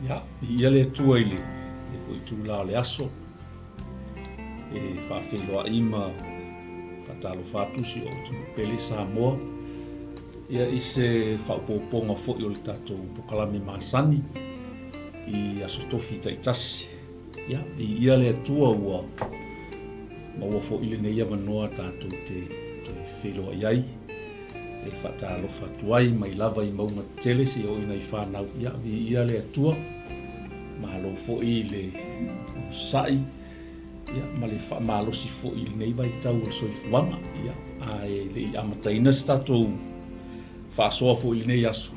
Ya, ia le tua ile. E foi tu la le aso. E fa felo ima fatalo fatusi o tu pele Samoa. Ia ise fa poponga fo o le tato pokalame masani I aso tofi 𝚟𝚑𝚎𝚅. Ya, ia le tua ua ma fo ile nei avanoa tato te felo ai. E fatalo fatuai mai lava I maunga tele se o ina I whanau. Ia le atua ma lo fo ile sai ia ma le fa malo si fo ile nei vai tau o soifuanga ia ai le amataina stato fa so fo ile nei aso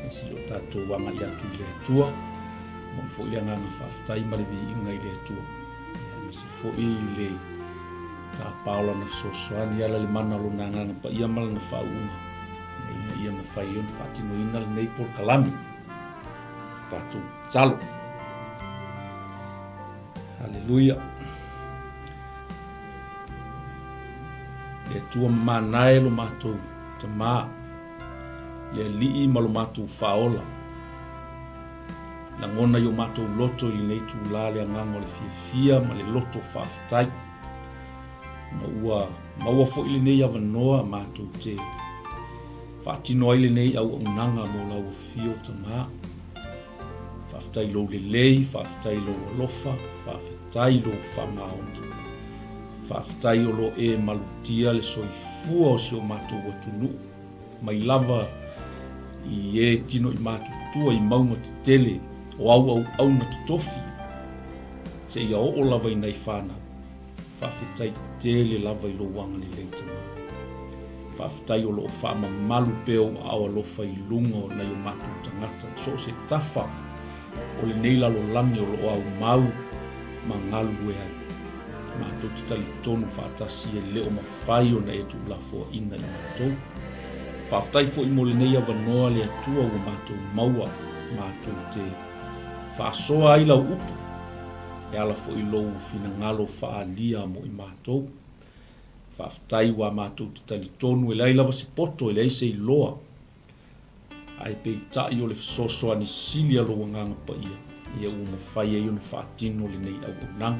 si o tato wanga ia tu le atua mo fo ile ngana fa tai ma le vi inga ile atua ia si fo ile ta paula na so soani ala le mana lo nanga pa ia mal na fa una ia ma fa ion fa tino ina le nei por kalami tato salo. Haleluia. Le tua manae lo matou tama. Le lii ma lo matou faola. La ngona yo matou loto I nei tu la le anganga le fia ma le loto faafetai. Ma ua fo I nei avanoa matou te. Faatino ai le nei au unanga mo lau fio tama. Faafetai lo le lei, faafetai lo lofa, faafetai lo whamaonda. Faafetai o lo e malutia le soifua o se o matou atunu. Mai lava I e tino I matou tua I maunga te tele o au na tutofi. Se ia o lava I nei whana. Faafetai tele lava I lo wanga le leitama. Faafetai o lo o whama malu peo awa lofa I lungo na I o matou tagata. So se tafa. O le nei lalo langi o lo au mau ma ngalu e ai. Ma to te tali tonu whaatasi e leo mawhai o na e tu la fo ina I matou. Whaaftai fo I mo le nei avanoa le atua o matou maua. Matou te whaasoa ai lau upu. E ala fo I lou fina ngalo whaalia mo I matou. Whaaftai wa matou te tali tonu e lai lava se poto e lai se I loa. Ai pe tai o le soso ani silia lo nganga pa ia u mo fai e un fatino le nei au nang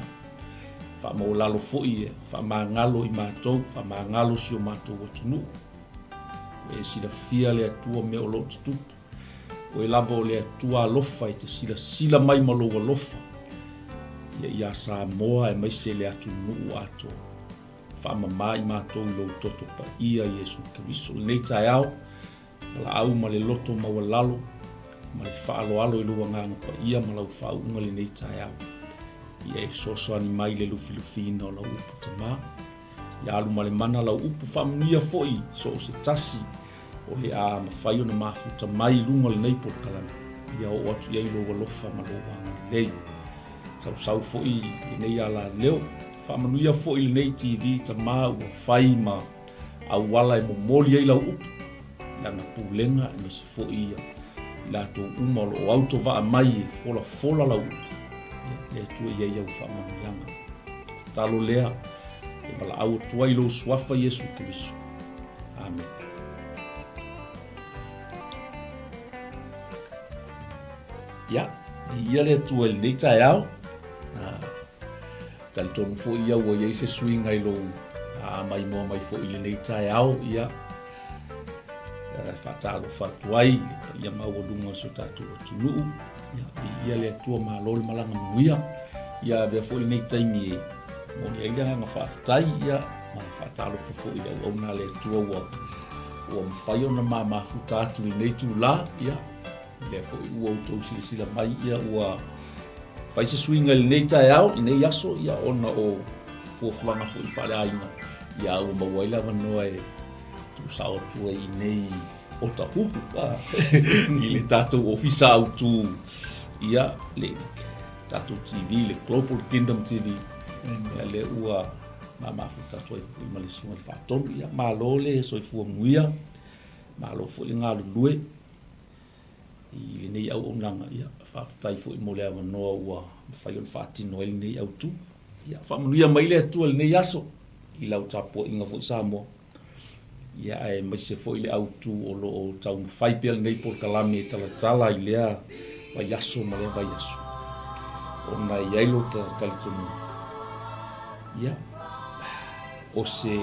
fa mo lalo fo ia fa mangalo I matou fa mangalo si o matou tunu e si la fia le atua me o lo tu o e lavo le atua lofa te sila mai malo lofa ia Samoa e mai se le atu nu ato fa mai matou lo toto pa ia Yesu Kristo nei tai au la au ma le loto ma walalo ma le whaaloalo I lua nganga pa ia ma lau whaunga le nei tai au. Ia e soso ani mai le lufi o lau upu tama. Ia alu ma le mana lau upu whamunia foi so o se tasi o le a ma whai o na mafuta mai lunga le nei porkalana. Ia o atu ia I lo walofa ma lo wanga le nei. Sau foi le nei ala leo. Whamanuia foi le nei TV tama ua whai ma au wala e momoli ai lau upu. Lana pulenga e mese fo ia la to uma o auto va mai e fola la le tu ia ia whamanianga talo lea e bala au tua I lo swafa Yesu Kristo. Amen. Ya, ia le tu el nei tai au tal tonu fo ia ua ia se swinga I lo mai mo mai fo I le nei tai au ia fatalo fatuai ia mau lunga so tatu tulu ia le tua malol malanga muia ia ve fo nei taimi mo ia nga fatai ia ma fatalo fo ia o na le tua o mfaio na mama futatu nei tu la ia le fo o to sila mai ia o fai se swinga nei tai au nei aso ia ona o fo flanga fo fale ai ia o mawaila vanoa e tu sao tu I nei o ta hupu I le tatou ofisa au tu ia le tatou TV le Global Kingdom TV ia le ua mama futa toi fu I male sunga fatonu ia malo le soifua muia malo fu I ngā lulue I le nei au onanga ia whaftai fu I mole avanoa ua whaion whaatino ele nei au tu ia whamanuia mai le atua le nei aso I lau tapo inga fu Samoa. Ia e mai se foi le autu o lo tau fai pel nei por kalame tala I lea vai aso ma le vai aso ona iai lo talitonu ia o se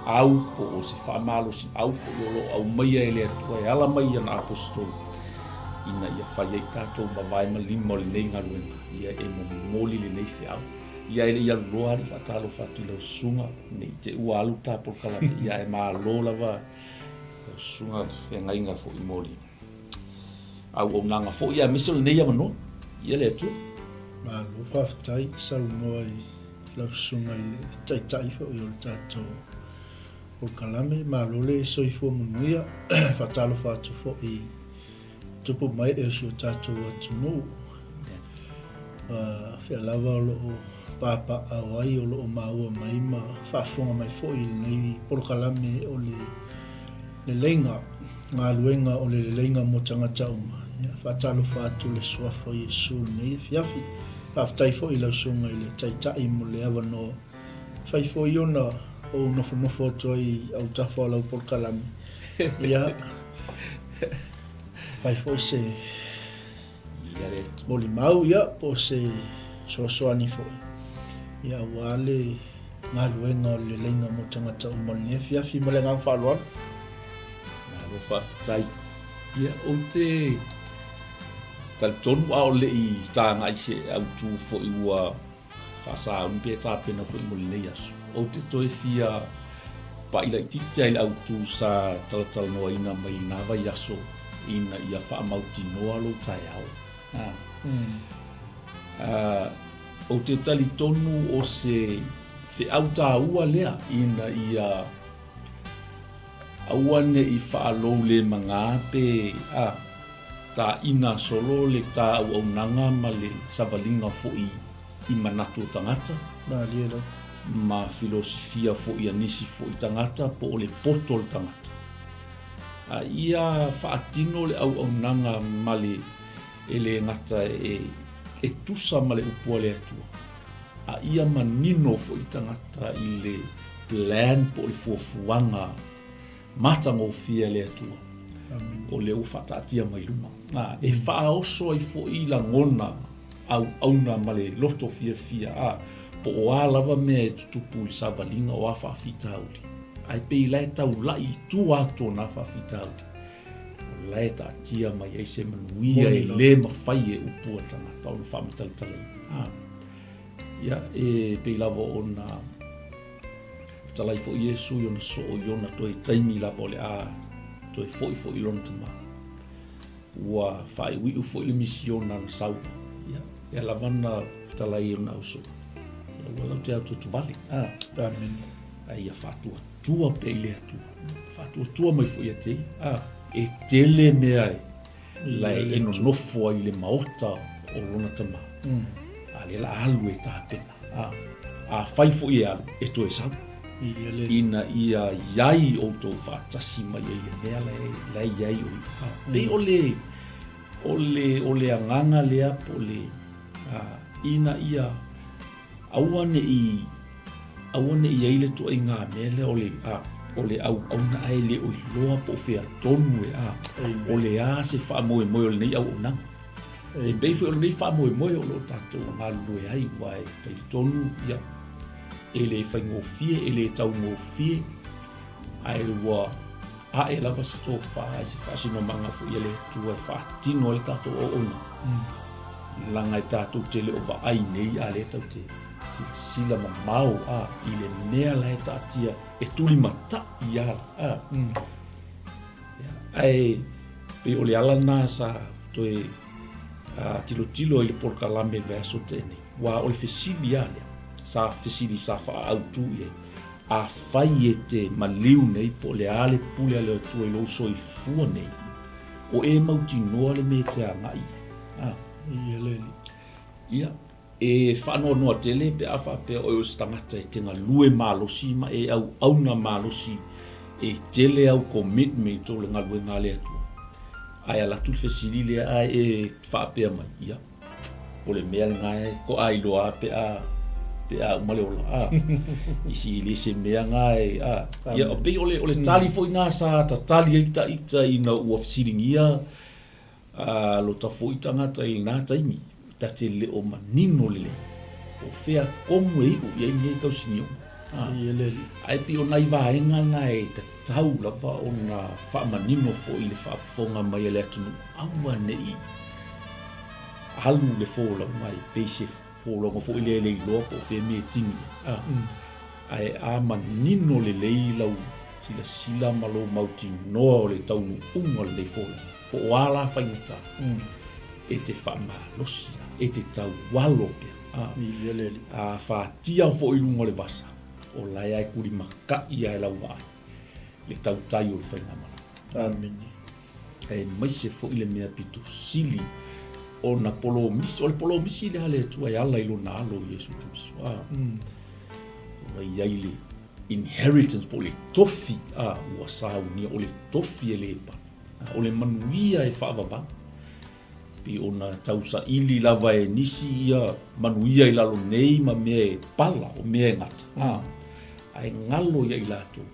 au po o se whaamalosi au fo i olo au maia e le atua e ala maia na apostol ina ia whaia i tātou mawai ma lima o le nei Galuega ia e moli le nei whiau ia e le ia loa ni whatalo whatu i lau sunga nei te ua alu tāpol kalate ia e maa lo lava lau sunga whengainga fo i moli au o nanga fo ia miso le nei amano ia le atua ma lo whaftai sau noa i lau sunga i le tai fo i olo tātou o kalame ma lo le soifo munuia whatalo whatu fo i tupu mai e si o tātou atumu whea lawa o loo papa awai o loo maua mai ma whaafonga mai fo i nei polokalame o le leleiga Galuega o le leleiga mo tagata uma ia whaatalo whatu le suafa Iesu nei fiafi whaftai fo i lausunga i le taita'i mo le awanoa whai fo i ona o nofo atoa i au tafa o lau polokalame ia whai fo i se moli mau ia po se soasoani fo ia wale Galuega o le leleiga mo tagata uma le fiafi mo le ngā whaaloana o whaftai ia o te talitonu a o le i tānga i se au tū fo i ua whasa unpe tāpena fo i mo le nei aso o te toi fia pa ila i titia i au tū sa talatala noa ina mai nā vai aso ina ia whaamauti noa lo tai au o te talitonu o se whi au tā ua lea ina ia awane i whaalou le mga pe ta ina solo le ta au nanga ma le savalinga fo i manatu tangata ma filosofia fo i anisi fo i tangata po o le potol tangata ia whaatino le au nanga ma le ele ngata e tusa ma le upua le atua ia manino fo i tangata i le plan po le fuafuanga matanga o fia le atua o le u whatatia mai luma e whaoso ai fo i la ngona au auna ma le loto fia po o alava mea e tutupu i savalinga o a whawhita auri ai pei lai tau lai tu ato na whawhita auri o lai ta tia mai ai se manuia e le mawhai e upua tangata o le whamitalitalai ia e pei lava o na talai fo Iesu yo na so yo na toi taimi la vole toi fo i lona tama wa fai wi u fo i mission na sau ya la vana talai na uso ya wala te atu tu vale amen ai ya fatu tua pe ile fatu tua mai fo ia te e tele me ai la e no fo i le maota o lona tama ale la alu e ta pena fai fo ia e to e sau ina ia iai o tō whātasi mai e le mea lai iai o i pei o le anganga lea po le ina ia awane i eile to i ngā mele o le au na ai le o i loa po whea tonu o le se wha moe o le nei au o nang e pei o le nei wha moe o lo tātou ngā lue ai wai pei tonu ia ele fai ngofie ele tau ngofie ai wa e lava se to fa se fa sino manga fu ele tu fa tino le tato o ona langa tato tele o va ai nei ale taute sila mau ile nea la tatia e tuli mata ia ai pe ole ala na sa to tilo ile por kalame verso tene wa ole fesilia sa fesili sa fa autu ye a fai te maliu nei po le ale pule ale tu e lo so i fu nei o e mauti no le me te ngai ia e fa no tele pe a fa pe o stangata e tenga lue malosi ma e au na malosi e tele au commitment to le Galuega le tu ai ala tu fesili le ai e fa pe mai ia o le mea ngai ko ai lo a pe umale ola isi le se mea ngai ia o pe ole tali foi nga sa ta tali ita ina u ofisiringia lo tafo i tagata i lenā taimi ta te leo manino lele o fea komu e i ai nei kausinioga ai pi ona i vaega na e tatau lava ona faamanino foʻi le faafofoga mai a le atunuu aua neʻi alu le folauga ai pei se folauga foʻi le leiloa po o fea me tini ae a manino lelei lau silasila ma lou mautinoa o le taunuuga lelei folauga po o ala faigata e te faamalosi e te taualo pea a fatia foʻi luga o le vasa o lai ai kulimakaʻi ae lau vaai le tautai o le faigama amini e maise foʻi le mea pitosili ona polomisi o le polomisi le hale atua e ala i lona alo Iesu Kristo ai le inheritance po le tofi ua saunia o le tofi e le pana o le manuia e faavavaga pi ona tausaʻili lava e nisi ia manuia i lalo nei ma mea e pala o mea e gata ae galo ia i latou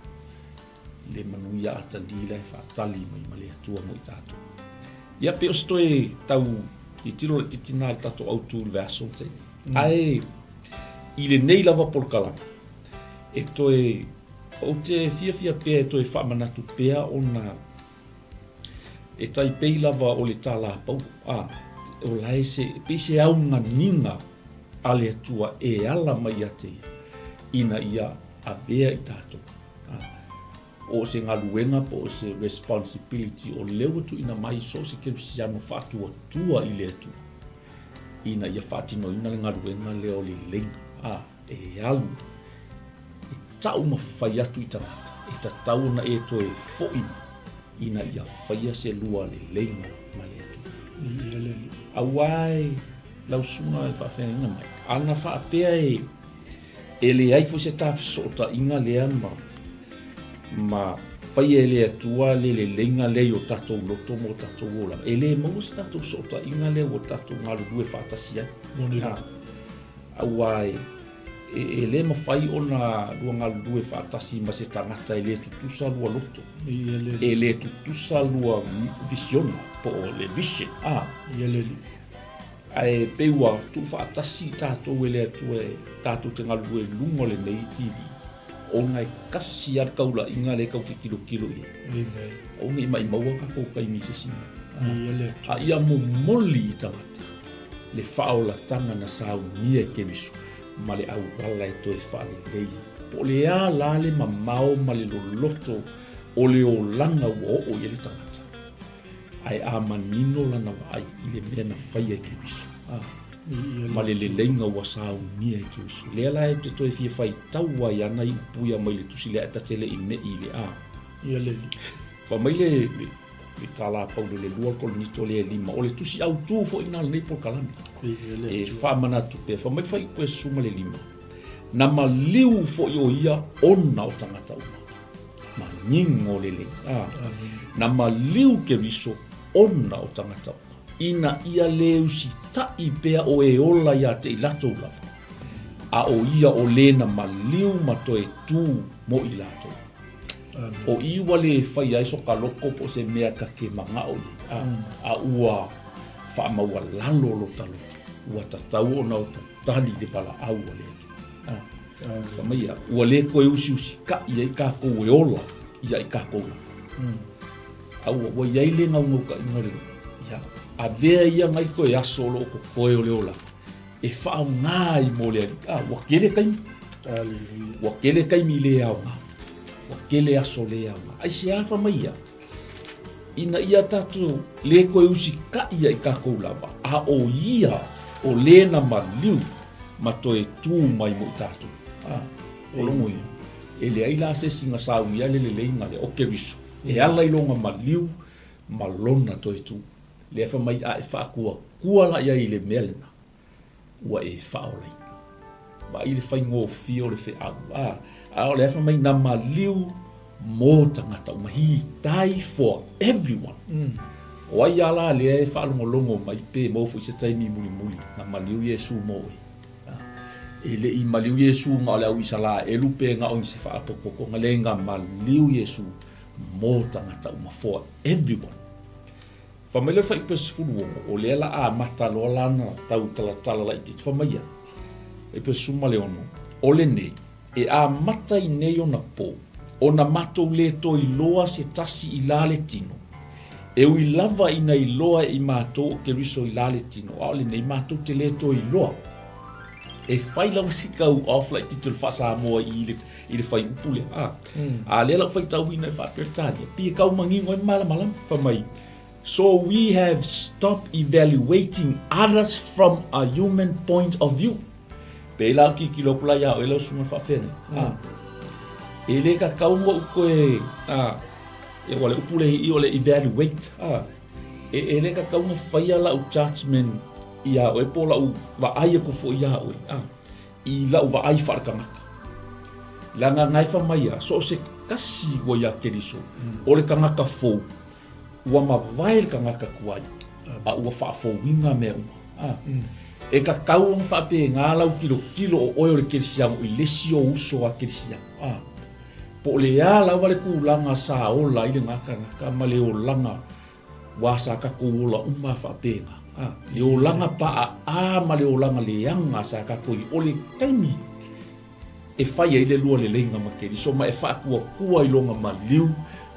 le manuia atalila e faatali mai ma le atua mo i tatou ia pe o se toe tau titilo le titina le tatou autu le veaso te ae i lenei lava polokalame e toe o te fiafia pea e toe faamanatu pea ona e taipei lava o le tālapau o lae se pei se auganiga a le atua e ala mai ate ina ia avea i tatou o se galuega po o se responsibility o leu atuina mai so se kerisiano faatuatua i le atua ina ia faatinoina le galuega le o leleiga e alu e tau mafai atu i tagata e tatau ona e toe foʻi ina ia faia se lua leleiga ma le atua auae lausuga e faafeagaina mai ana faapea e leai foi se tafesootaʻiga lea ma faia e le atua le leleiga lei o tatou loto mo tatou ola e lē maua se tatou fesootaʻiga lea ua tatou galulue faatasi ai auae e lē mafai ona lua galulue faatasi ma se tagata e lē tutusa lua loto e lē tutusa lua visiona po o le vision ae pei ua tuufaatasi tatou e le atua e tatou te galulue luga o lenei tv ona e kasi ar kaulaʻiga le kaukikilokilo ia ona i maimaua kakou kaimisesina ia momoli i tagata le faaolataga na saunia e kemiso ma le auala e toe faalelei po le ā la le mamao ma le loloto o le olaga ua oo ia le tagata ae a manino lana vaai i le mea na faia e kemiso ma le leleiga ua saunia e kemiso lea la e te toe fiafai taua i ana i upuia mai le tusi lea e tateleʻi neʻi le a faamai le tālapau le lua kolonito le lima o le tusi autū foʻi na lenei polokalame e faamanatu pea faamai le faiupu suma le lima na maliu foʻi o ia ona o tagata uma magiga o leleiga na maliu keriso ona o tagata uma ina ia le usitaʻi pea o e ola iā te i latou lava a o ia o lē na maliu ma toe tū mo i latou o iwa le fai ai so kaloko po se mea ka ke mangao a ua faamaua lalo lo talo ua tatau ona o tatali le vala au le faamaia ua le koe usi ka ia i kakou e ola ia i kakou au ua iai le gaugaukaʻiga le ia avea ia mai koe aso loo kokoe o le ola e faaogā i mo le ua kele kaimi ua kele kaimi i le aoga ua kele aso le aoga ai se afa mai ia ina ia tatou le koe usi kaʻi ia i kakou lava a o ia o lē na maliu ma toe tū mai mo i tatou o logo ia e leai la sesiga saugia le leleiga le o keriso e ala i loga maliu ma lona toe tū le fa mai a e faakuakua la ia i le mea lena ua e faaolaina ma i le faigofia o le feʻau a o le afa mai na maliu mo tagata uma he die for everyone o ai ala lea e faalogologo mai pe mo foi se taimi mulimuli na maliu iesu mo e leʻi maliu iesu ga o le au isala e lupe gaʻogi se faapokokoga lega maliu iesu mo tagata uma for everyone Whamai le whai pes furuongo, o lea la a mata loa lana tau tala la iti whamaia. E pes suma le ono, o le nei, e a mata I nei ona po, o na matou le toi loa se tasi I la le tino. E ui lava ina I loa I mātou ke riso I la le tino, a o le nei mātou te le toi loa. E whai lau sikau awhla I titul whasa moa I le whai upule. A lea lau whai tau ina I whaperetania. Pia kau mangingo E malam, whamai. So we have stopped evaluating others from a human point of view. Pe lau ki lopula ia o lau sunga whawhene. E le ka kaua ukoe, e wale upule I o le evaluate. E le ka kaunga whaia lau judgment ia o e po lau wa aia ko fo ia o I lau wa ai wharakangaka. Langa ngai whamaia, so se kasi wa ia keriso, o le kangaka fo, ua mawai ka ngaka kuai, a ua whaafowinga mea uma. E ka kauang whape ngā lau kilo o oe o le kerisiango I lesi o uso a kerisiango. Po le a lau wale kūlanga sa ola I le ngaka ma le o langa wasa ka kūola uma whape ngā. Le o langa pa a ma le o langa le anga sa ka koi o le taimi. E whai I le lua le leinga ma keri, so ma e whaakua kua I longa ma liu,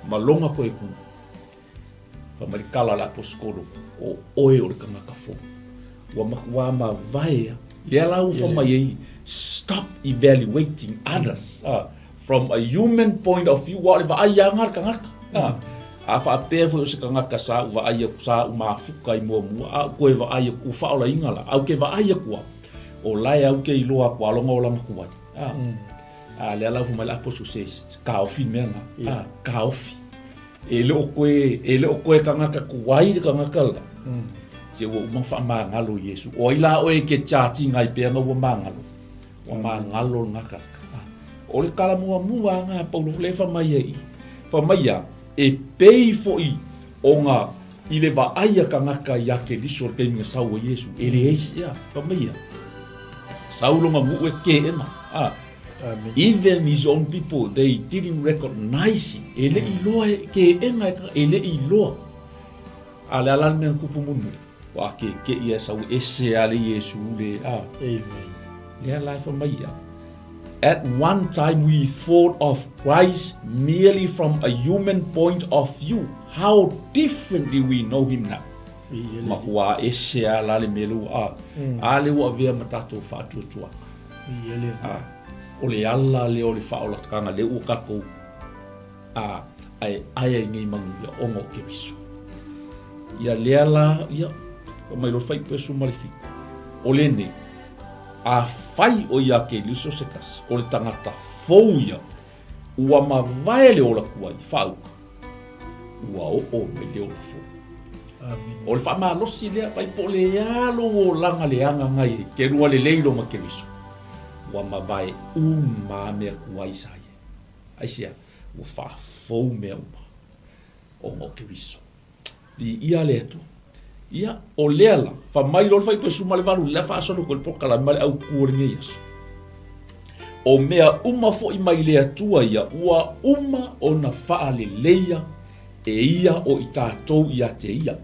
ma longa koe kū. Whamarikala la poskoro o oe o le kangaka fo. Wa ma vaea, lea lau whamai stop evaluating others from a human point of view. Wa le wa ai anga le kangaka. A whaapea fo se kangaka sa wa ai sa mafuka I mua, a koe wa ai u whaola ingala, au ke wa ai kua. O lai au ke I loa kua longa o langa kuai. Lea lau whamai la posu ses, ka ofi mea nga, ka ofi. E le o koe kangaka kuai le kangaka la. Se ua umang whaamangalo Yesu. O ila oe ke chachi ngai pea nga ua mangalo. Ua mangalo ngaka. O le kala mua ngā paulo le whamai Whamaia e pei foi o ngā I le wa aia kangaka I ake liso le keiminga sau o Yesu. E le eisi ea, whamaia. Saulonga mu e ke ema. Even his own people, they didn't recognize him. Ele I loa ke enga ele I loa. Ale alal mea kupu munu. Wa ke ia sau ese ale Yesu le Amen. Lea life of Maya. At one time we thought of Christ merely from a human point of view. How differently we know him now. Ma wa ese ale melu ale wa vea matato whātuatua. O le ala le o le whaola kanga le ua kako ai ai ngai mangu ia ongo ke miso. Ia lea la, ia, o mai lo whai pesu malifiku. O le ne, a whai o ia ke liso se kasi, o le tangata fou ia, ua ma vai le ola kuai, whauka. Ua o mai le ola fou. O le wha losi lea, whai po le alo o langa le anga ngai, ke rua le leilo ma ke miso. Wa mawai mea kuai saia. Aisia, wa whaafou mea uma. O ngō ke riso. Di ia le atu. Ia, o lea la, whamai lor whai pesu male walu, lea whaasono ko le pokala male au kuoringe iasu. O mea uma fo I mai le atua ia, ua uma o na wha le leia, e ia o I tātou ia te ia.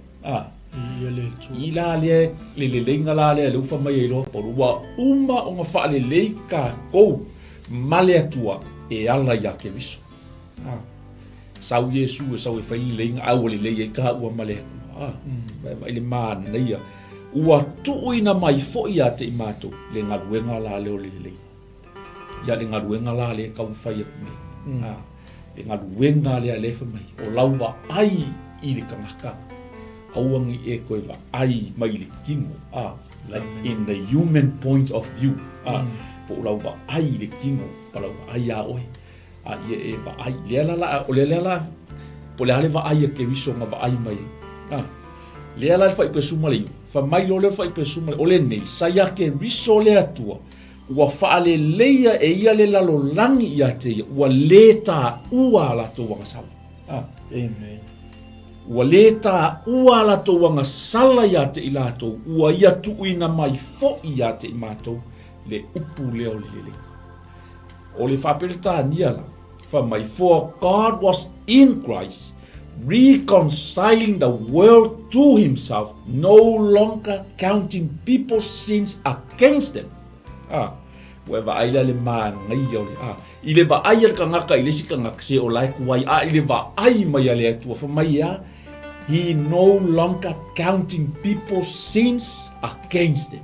I la le leleiga la le le ufa mai lo por wa uma o nga fa le le ka ko male atua e ala ya ke viso sau Yesu e sau e fai le au le le ka ua male vai le man nei ua tu ina mai fo ia te mato le ngaluenga la le le ya le ngaluenga la le ka fai me le ngaluenga le fa mai o lauwa ai I le kanaka auangi e koe wa ai mai le kingo like in the human point of view po lau wa ai le kingo pa lau ai a oe ia e wa ai lea la o lea la po lea le wa ai ke viso nga wa ai mai lea la le whai pesuma le fa mai lo le whai pesuma le o le nei sa ia ke viso le atua ua wha le leia e ia le lalo langi ia te ua le ta ua la to wanga sala Amen. Ua le tā ua la tō wanga sala ia te I lātou, ua ia tuuina mai fo ia te I mātou, le upu leo le. O le whapere tā nia la, wha mai for God was in Christ, reconciling the world to himself, no longer counting people's sins against them. Weva aila le ngai jau le ile va ai ka ngaka ile sika ngaka se o lai kuai ile va ai mai ale tu fa mai he no longer counting people's sins against them.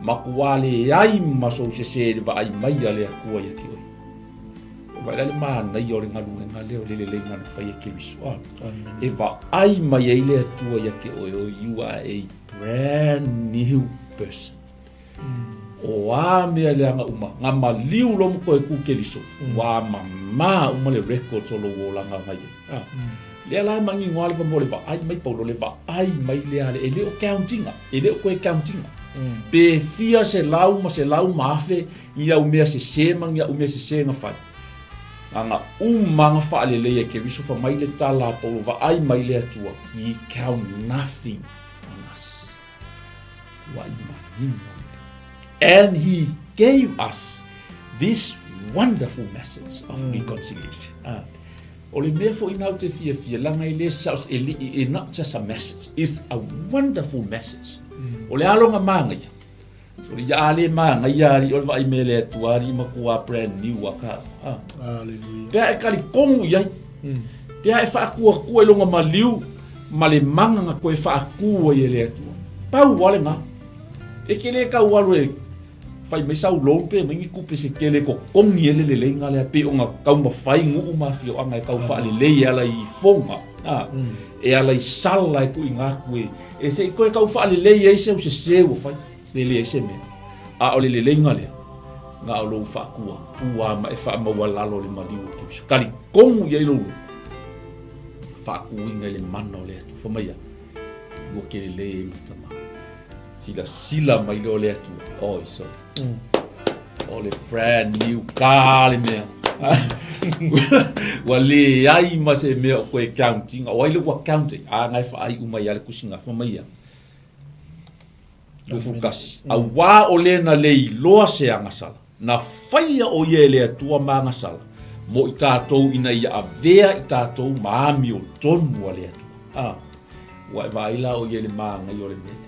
Makuale ai maso se va ai mai ale kuai ki oi. Vai le ngai jau le ngalu ngale o le ngana fa ye ke biso. E va ai mai ile tu ya ke oi, you are a brand new person. O mea leanga uma nga maliu lo ko ku keliso wa mama uma le record solo wola nga ngai le la mangi ngwale fa mole va ai mai paulo le va ai mai le ale ele o countinga ele o countinga pe fia se lau mafe ia o mea se mangi o mea se nga fa nga nga fa le le ke viso fa mai le tala paulo va ai mai le atua he count nothing on us wa ima. And he gave us this wonderful message of reconciliation. Ole me fo ina te fia langa ile saus ele not just a message, it's a wonderful message. Ole alonga manga. So ya ale manga ya ri ol vai mele tuari makua brand new aka. Hallelujah. Pe kali kongu ya. Pe e fa ku longa maliu male manga ko e fa ku ele tu. Pau wale nga. E kele ka wale fai me sau lo pe me ku pe se kele ko kongi ele le lenga le pe onga kau ma fai ngu ma fio anga kau fa le le ala I fonga e ala I sala ku inga ku e se ko kau fa le le e se se o fai le se me a ole le lenga le nga lo fa ku ua ma e fa ma wala lo le mali o ke kali kongu ye lo fa ku inga le mano le tu fa mai o ke le matama sila mai lo le tu so all a brand new car me wale ai ma se me ko counting o ile ko counting ngai fa ai uma ya le kusinga fa mai do focus a wa ole na le lo se anga sala na faia o ye le tua manga sala mo I tātou ina ia avea I tātou maami o tonu ale atu wa vaila o ye le manga yo le mele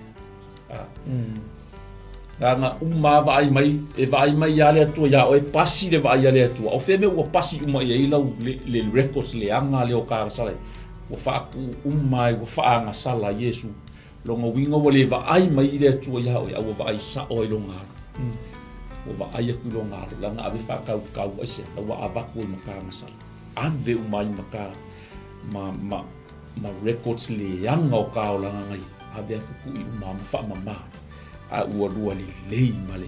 nga uma vai mai ale atu ya o pasi le vai ale atu o feme o pasi uma ia ila le records le anga le o ka sala o fa uma o fa anga sala Yesu longa winga wale vai mai le atu ya o vai sa o longa o va ai ku longa langa ave fa kau ese wa ava ku maka masala ande umai maka ma records le anga o ka langa ngai ave ku uma fa mama a ua le male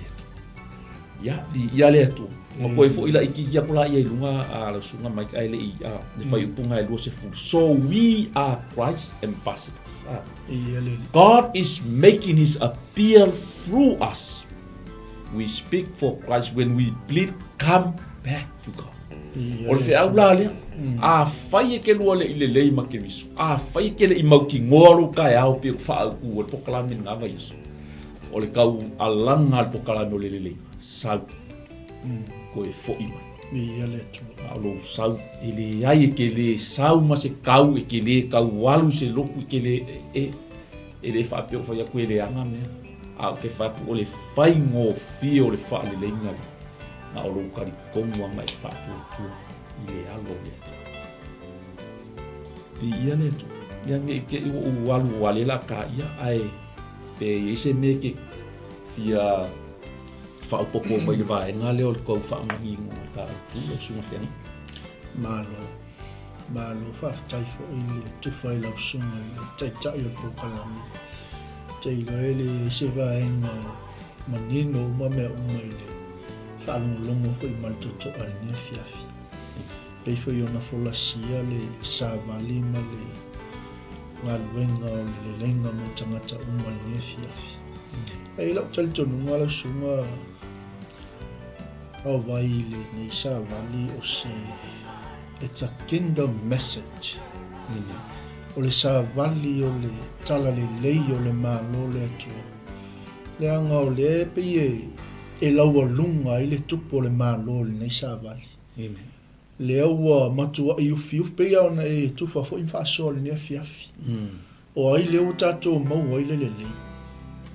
ya di ya le tu mo ko fo ila iki ya pula ia lunga a sunga mai ai le le fai punga lo se fu so we are Christ ambassadors God is making his appeal through us. We speak for Christ when we plead, come back to God. Ol fe aula le a fai ke lo le ile le ma ke miso a fai ke le mau ki ngoro ka ya o pe fa ku o pokala min nga va Yesu ol kau alanga al pokala no le sa ko e fo ima mi ya le tu alo sa ile ai ke le sa ma se kau e ke le kau walu se loku ke le e le fa pe o fa ya ku le anga me a ke fa o le fai ngo fi o le fa le lenga na o lo kari kongu mai fa tu ile alo le tu di ia le tu ya me ke o walu wale la ka ia ai pe ese me ke fia fa o popo mai le vai ngale o ko fa ngi ngo ka tu o suma feni malo fa tai fo ile tu fa la suma tai tai o ko kala tai le se vai manino ma me o mai le fa longo foi mal tutto al ne fiafi le foi una folasia le savali ma le Galuega le lenga mo tagata uma le fiafi ai la tsalto no la suma au vai le nei savali o se it's a kingdom message o le savali o le tala le lei o le malo le tu le anga o le pe e laua lunga i le tupo le malo le nei savali lea ua matua i ufiuf pea ona e tufa fo in faasoa le nea fiafi. O ai leo tatou mau ai le lelei.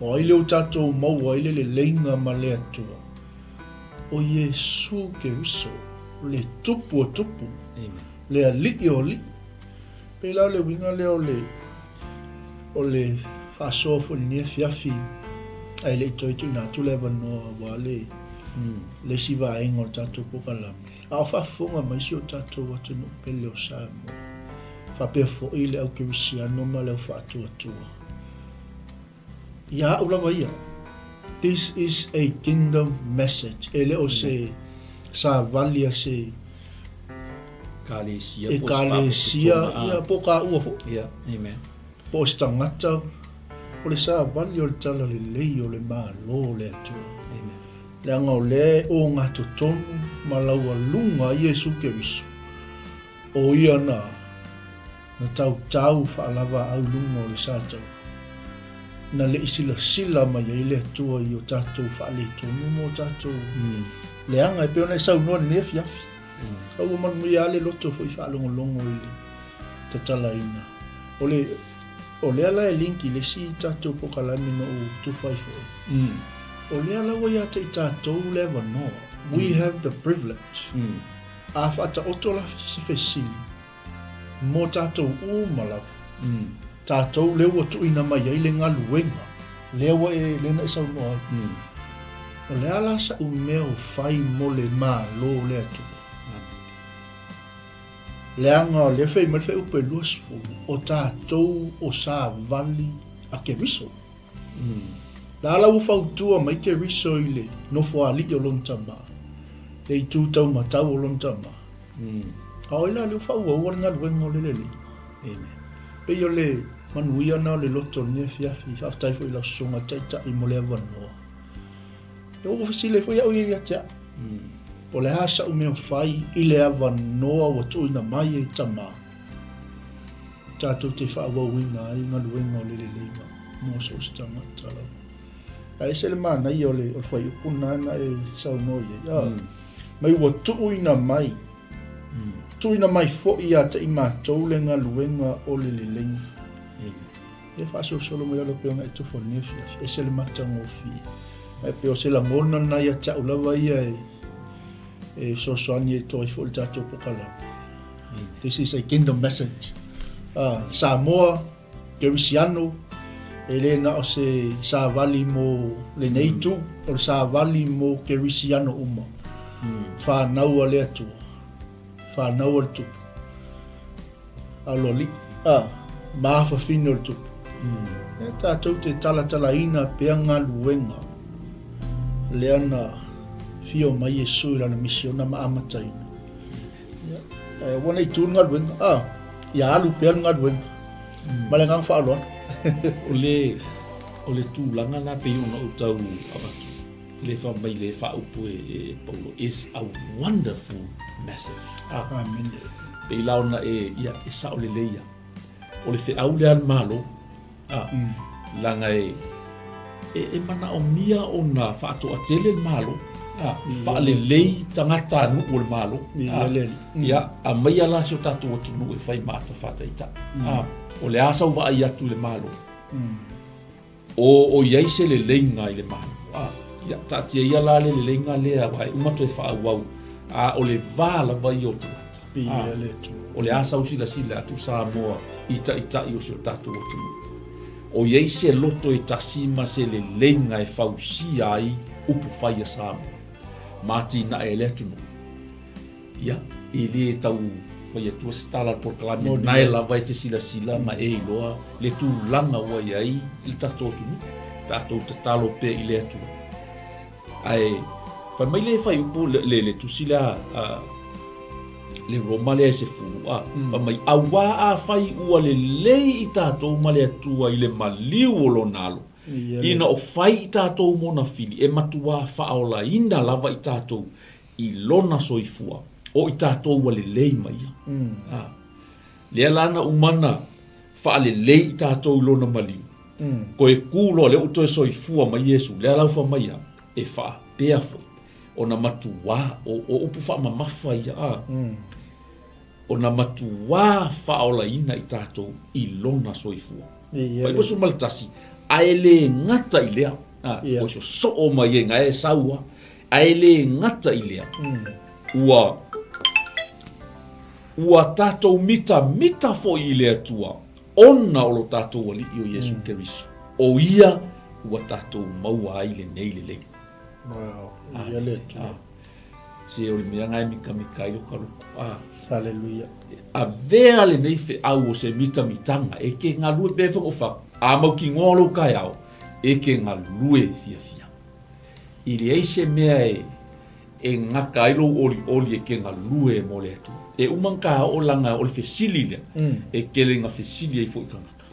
O ai leo tatou mau ai le leleiga ma le atua. O Iesu Keriso, le tupu o tupu, le alii o alii. Pea lau le winga leo o le faasoa fo le nea fiafi, ai le itoitu ina atu le wanoa wa le sivaenga o tatou pokalame. Ao whafonga mai si o tatou atu no pele o Samoa. Whapea fo i le au kerisiano ma le au whaatua tua. Ia ulawa ia. This is a kingdom message. Ele o se sa valia se Kalesia. E kalesia. Ia po ka ua fo. Ia, amen. Po se tangata. O le sa valia o le tala le lei o le maa lo le atua. Le anga o le o ngā totonu ma laua lunga Iesu Keriso. O ia na tau whaalawa au lunga o le sātau. Na le sila mai ai le atua i o tātou whaale tonu mo tātou. Le anga e peona e sau noa ne fiafi. Au man mui ale loto fo i whaalongolongo i le tatala ina. O le ala e linki le si tātou pokalami no o tuwhaifo. O lea lawa ia te tātou lewa noa. We have the privilege. A whata oto la fesili. Mō tātou umalawa. Tātou lewa tu ina mai ai le Galuega. Lewa e lena e sau noa. O lea la sa umea o whai mo le maa lo lea tu. Lea ngā le whai mai whai upe luasfu. O tātou o sa vali a Keriso. La ala ufautua mai Keriso i le nofo ali o lontama. Le i tūtau matau o lontama. Ao ila le ufaua ua Galuega o le lele. Pe o le manuia na le loto nia fiafi. Haftai fo i la songa taita i mo le avanoa. Le ufasile fo iau i atea. Po le hasa umeo fai i le avanoa wa tuina mai e tama. Tātou te whaawawina i Galuega o le leleiga. Mo so stanga tala. Ai se le mana i o whai upuna na e sau noi e. Mai ua tuina mai. Tuina mai fo i ata i mātou le Galuega o le leleiga. E whaaso solo mai ala peonga e tufo nefiaf. E se le matango fi. E peo se la ngona na i ata ulawa ia e sosoani e toi fo le tātou pokalame. This is a kingdom message. Samoa, Kerisiano, e le na o se sa vali mo le neitu o sa vali mo Kerisiano uma. Whanau a le atua. Whanau a le tupu. Aloli. Maafa fino le tupu. E tātou te tala ina pea Galuega. Le ana fio mai Iesu i lana misiona ma amataina. Wana i tūru Galuega. Ia alu pea Galuega. Ma le ngang whaaloa. O le tūlanga na pe una utau abatu. Le wha mai le wha upu e Paulo. Is a wonderful message. Amen. Pe ilaona e sa o le leia. O le whiau le an malo. Langa e mana o mia o na wha ato a tele malo. Wha le lei tangata anu o le malo. Ia, a mai ala si o tatu o tunu e whai mata whata ita. O le asa u wa i atu le malo. O iai se le leinga i le malo. Ia, tatia ia la le leinga lea wai umato e wha wau. O le vala vai o tangata. O le asa usila atu Samoa ita i o se o tatu o tunu. O iai se loto e tasima se le leinga e fausia ai upu whai a Samoa. Mati na e le tunu. Ia, e le tau whai atua stala por kalame nai la vai te sila ma e iloa le tu langa ua iai i tatou tunu. Tatou te talo pe i le atua. Ai, whai mai le whai upu le tu sila le roma le se fu. Whai mai awa a whai ua le lei i tatou ma le atua i le maliu o lo nalo. Ina o whai i tātou mona fili, e matua whaola ina lava i tātou i lona soifua, o i tātou wale lei mai. Lea lana umana whaale lei i tātou i lona maliu. Ko e kūlo le uto e soifua mai Iesu, lea lau wha mai e wha pēa fo. ona matua o upu fa mamafa ia o na matua whaolaina i tātou i lona soifua. Whai posu maltasi, aele ngata i lea. O so so mai e ngai saua, aele ngata i lea. Ua tātou mita fo i lea tua, ona o lo tātou wali i o Yesu Keriso. O ia, ua tātou maua aile nei le lei. Wow, ia le tua. Se o le mea ngai mika i o karuku. Hallelujah. A vea le nei fe au o se mitanga, e ke ngā lue befa o whak, a mau ki ngolo kai au, e ke ngā lue fia. I le eise mea e ngaka ailo oli e ke ngā lue mo le atu. E umanka o langa o le fesili lea, e ke le ngā fesili e fo i kangaka.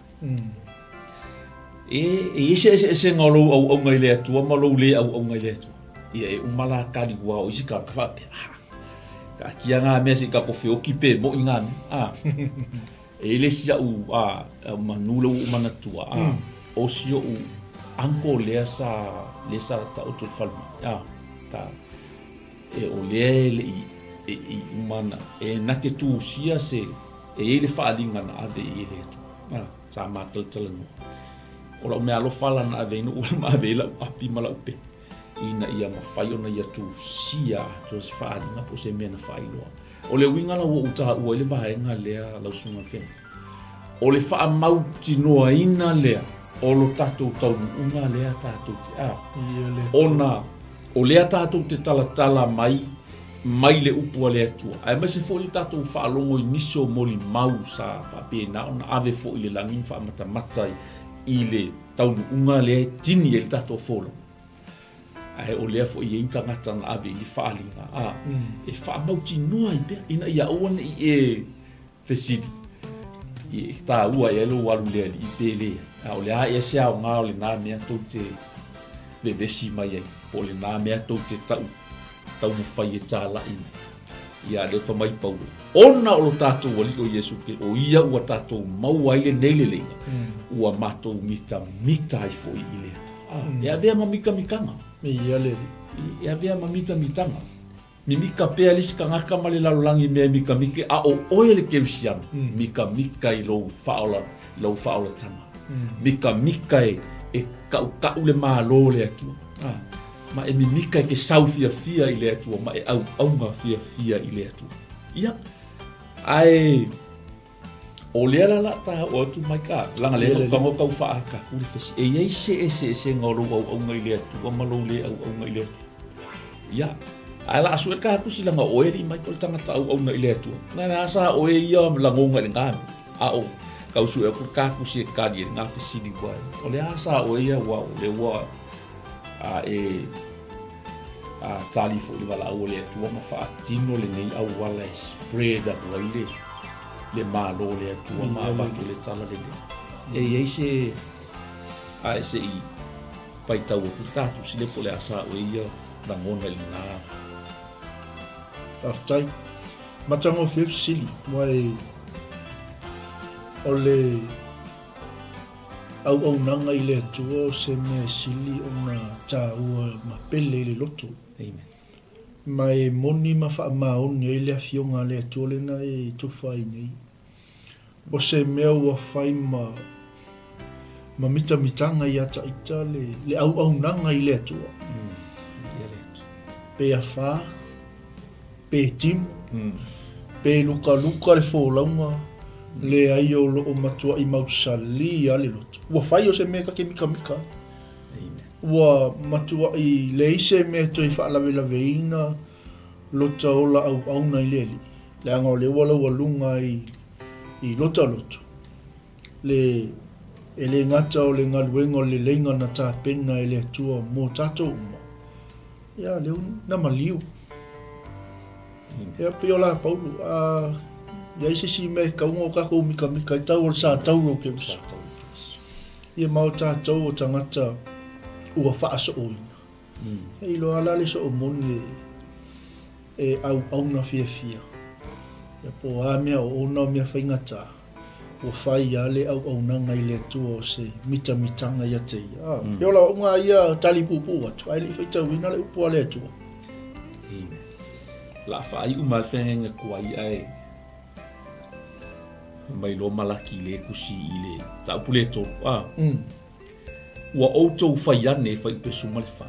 E ese ngolo au ngai le atu, amalo le au ngai le atu. Ia e umala kari ua o isi ka kawhape, ka kia ngā mea si ka kofi o kipe mo i ngā mea. E le sia u manula u manatua. O sio u anko lea sa ta o tol falma. E o lea i umana. E nake tu sia se e le whaalinga na ave i le tu. Sa mātala no. O lau mea lo whala na ave ino ua ma ave ila api mala upe. Ina ia mawhai ona ia tu sia tu se whaalinga po se mea na whailoa. O le winga la ua utaha ua ile vahenga lea lau sunga whenga. O le wha mauti noa ina lea, o lo tātou taunu unga lea tātou te Ona, o lea tātou te talatala mai le upua lea tua. Ai mase fo i tātou whaalongo i niso moli mau sa whapena, ona ave fo i le langin whaamata i le taunu unga lea tini e le tātou wholo. Ai o lea fo i e intangata na ave i le whaalinga. E whaamauti noa i bea, ina ia oana i e fesidi. I tā ua e alo walu lea li i pēlea. O lea e sea o ngā o le nā mea tau te vevesi mai ai. O le nā mea tau te tau mawhai e tā laina. Ia leo whamai paulo. Ona o lo tātou wali o Yesu ke o ia ua tātou mau aile nei le lenga. Ua mātou mita ai fo i lea. Ia vea mamika mikanga. Ia le. Ia vea mamita mitanga. Mi mika pea lisi ka ngaka male lalolangi mea mika a o oe le kerisiana. Mika i lou whaola tanga. Mika e kau le maa lo le atua. Ma e mi mika ke sau fia i le atua, ma e aunga fia i le atua. Ia, ai, o lea la ta o atu mai ka, langa lea ka kau wha ka kuri fesi. E iei se ngoro aunga i le atua, ma lo le aunga i le atua. Ia, ai la asu e ka kusi langa oe ri mai kol tangata aunga i le atua. Nai nasa oe ia langonga le ngami. Kau su e ka kusi e kari e ngā fesini wai. O le asa o ia wau, le wa tali fo le wala o le atua ma wha tino le nei au wala e spread up wai le malo le atua ma abatu le tala le le. E iei se i pai tau o kutatu si le po le asa o ia langona le nā. Aftai, matango fif sili, mai o le au nanga i le atua se mea sili o na tā ua ma pele le loto. Amen. Mai moni ma wha maoni e le afionga le atua le na e tofai nei. O se mea ua whai ma mitanga i ata ita le au nanga i le atua. Pe a wha, pe tim, pe luka le fōlaunga, le ai o lo o matua i 𝗚𝗚𝚙𝚢𝚅 ale loto. Ua whai o se mea ka ke mika. Ua matua i le ise mea toi whaalawe ina lota o la au auna i leli. Le anga o le wala walunga i lota loto. Le ngata o le Galuega o le leiga na tāpena e le atua mō tātou uma. Ia leo na maliu. Ia pe o la Paulo. Ia ise si me kaunga o kako mika i tau o sa tau o ke usa. Ia mau tātou o tangata ua whaaso o ina. Hei lo ala le so o moni e au na fia. Ia po a mea o ona o mea whaingata. O whai a le au nanga i le atua o se mitanga ia te ia. Ia la unga ia tali pupu atu. Ai le whaitau ina le upua le atua. Amen. La fai umal fenga kuai ai. Mai lo malaki le kusi ile. Ta pule to. Ua outou fai ane fai pesuma le fa.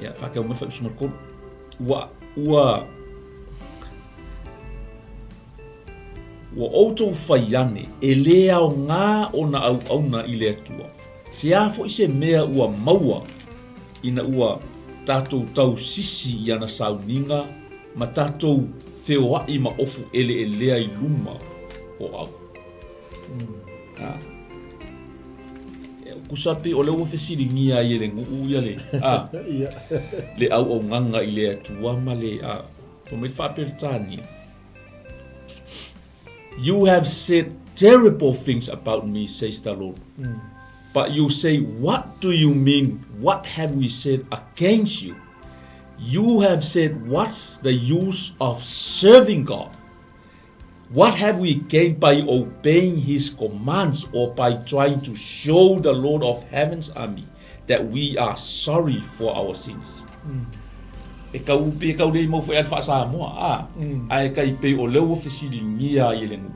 Ya fa ka mo fai pesuma ko. Ua outou fai ane e lea o ngā ona au na ile atua. Se a fo se mea ua maua ina ua tatou tau sisi i ana sauninga ma tatou wheoai ma ofu ele lea i luma o au. Kusape o le ua fesiringia i le nguu ia le. Le au nganga i le atua ma le for me whaperitania. You have said terrible things about me, says the Lord. But you say, what do you mean? What have we said against you? You have said, what's the use of serving God? What have we gained by obeying his commands or by trying to show the Lord of heaven's army that we are sorry for our sins? E kau le mo fa fa sa mo ai kai pe o le o fesili ngia i le ngu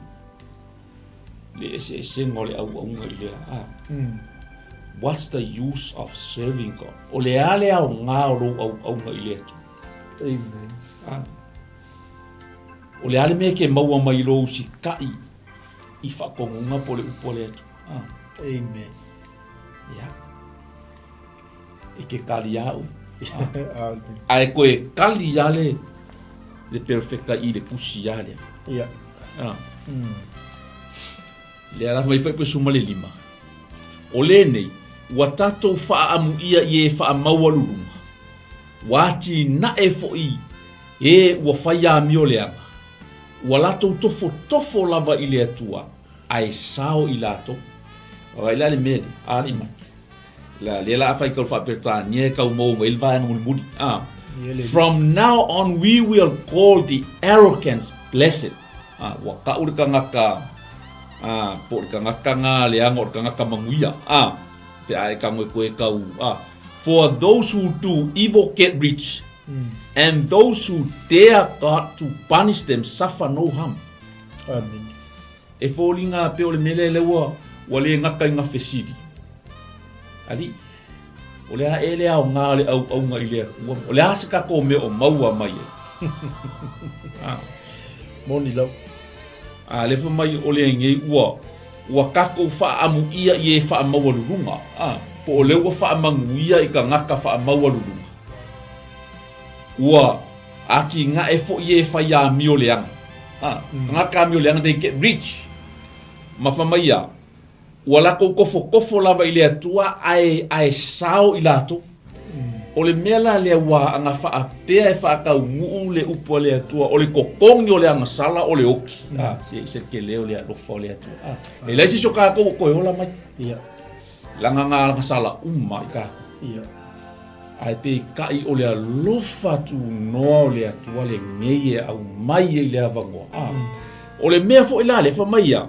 le se ngole au ngai le what's the use of serving God? O le ale au nga au ngai le tu. Amen. O le ale me ke maua mai lo si kai i fa ko nga po le tu. Amen. Ya. E ke kaliau. Ai koe kali yale le perfecta i le kusi yale. Yeah. Le ala mai fai pesuma le lima. O le nei, ua tatou faa amu ia i e faa maualulunga. Wati na e foi e ua fai a mio leanga. Ua latou tofo lava i le atua. Ai sao i lato. Ua ila le mele, ali mai. La lela fai kau fa pertania kau mo il va mudi. From now on we will call the arrogance blessed. Wa ka ur ka ngaka por ka ngaka nga le angor ka ngaka manguia. Te ai ka mo ko kau. For those who do evil get rich. And those who dare God to punish them suffer no harm. Amen. E folinga pe o le mele le wa le ngaka nga fesidi. Ali o le a ele au ngā le au ngā i lea o le asika ko me o maua mai Moni lau le fa mai o le ngei ua kako wha amu ia i e wha maua lurunga po o le ua wha mangu ia i ka ngaka wha maua lurunga ua aki ngā e fo i e wha ia mio leanga ngaka mio leanga they get rich ma wha mai ia wala ko kofo lava i le atua ai sao i lato. O le mela le wa anga faa pea e faa kau nguu le upo le atua. O le kokongi o le anga sala o le oki. Se ke leo le alofa o le atua. E laisi so kako koe ola mai. Langa ngā anga sala uma i kako. Ai pe kai o le alofa tu noa o le atua le ngeye au mai e le avangoa. O le mea fo ila le fa mai ia.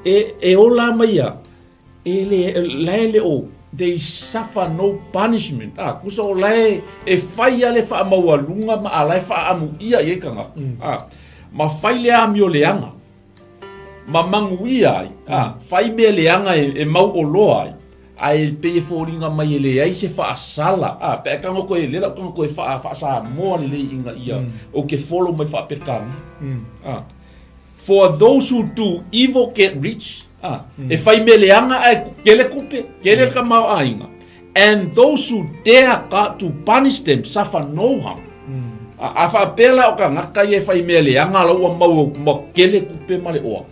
E ola maia le o they suffer no punishment kusa o lai e fai ale fa maualunga ma alai fa amu ia i kanga ma fai le amio leanga ma mangu ia fai me leanga e mau o loa ai pe foringa mai le ai se fa sala pe kanga ko le kanga ko fa sa mo le inga ia o ke follow mai fa perkanga For those who do evil get rich. E fai me leanga ai kele kupe, kele ka mau ainga. And those who dare God to punish them suffer no harm. Afa pela o ka ngaka e fai me leanga la ua mau mo kele kupe male oa.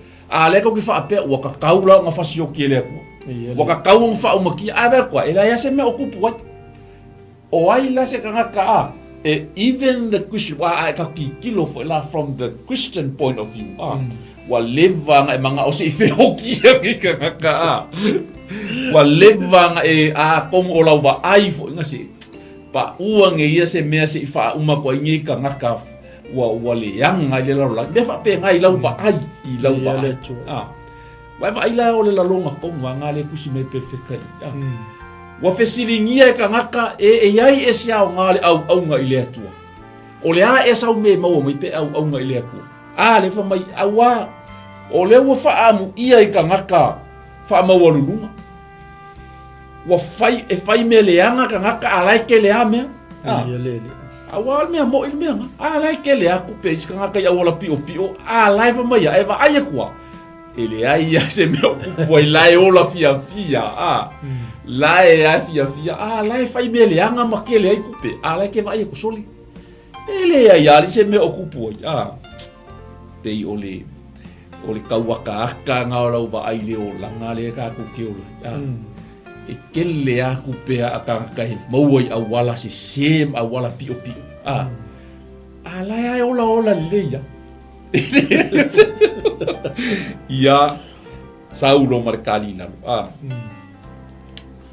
Le ka ki fa pe o ka kaula nga fasio kele ko. O ka kau fa o maki ave ko ela ya se me okupu wa. O ai la se ka ngaka even the Christian, I ka kilo for la from the Christian point of view. Wa leva nga mga o se fe hoki ka ngaka. Wa leva nga kong o lawa ai fo nga se pa uang ia se mea se fa uma ko ngi ka ngaka wa le yang nga le la de fa pe nga i lau va ai i lau va wa va i la o le la longa ko nga le kusi me perfecta Wa fesilingia ka ngaka e yai e sia o ngale au nga ile atua. O le a e sau me mau mai pe au nga ile aku. A le fa mai awa o le wa fa amu ia I ka ngaka fa mau walulunga. Wa fai me le anga ka ngaka alai ke le ame. Awal me mo il me anga alai ke le aku pe ka ngaka ya wala pio alai fa mai e va ai kwa. Ele ai ya se me ocupo lai ola fia lai ai fia lai fai me le anga makele ai kupe lai ke vai ko soli ele ai ali se me ocupo pei ole kauaka aka nga ola va ai le ola nga le ka ku ke ola e kele a kupe aka kai mauai awala se sem awala pio lai ai ola le ya ia saulo markali lalu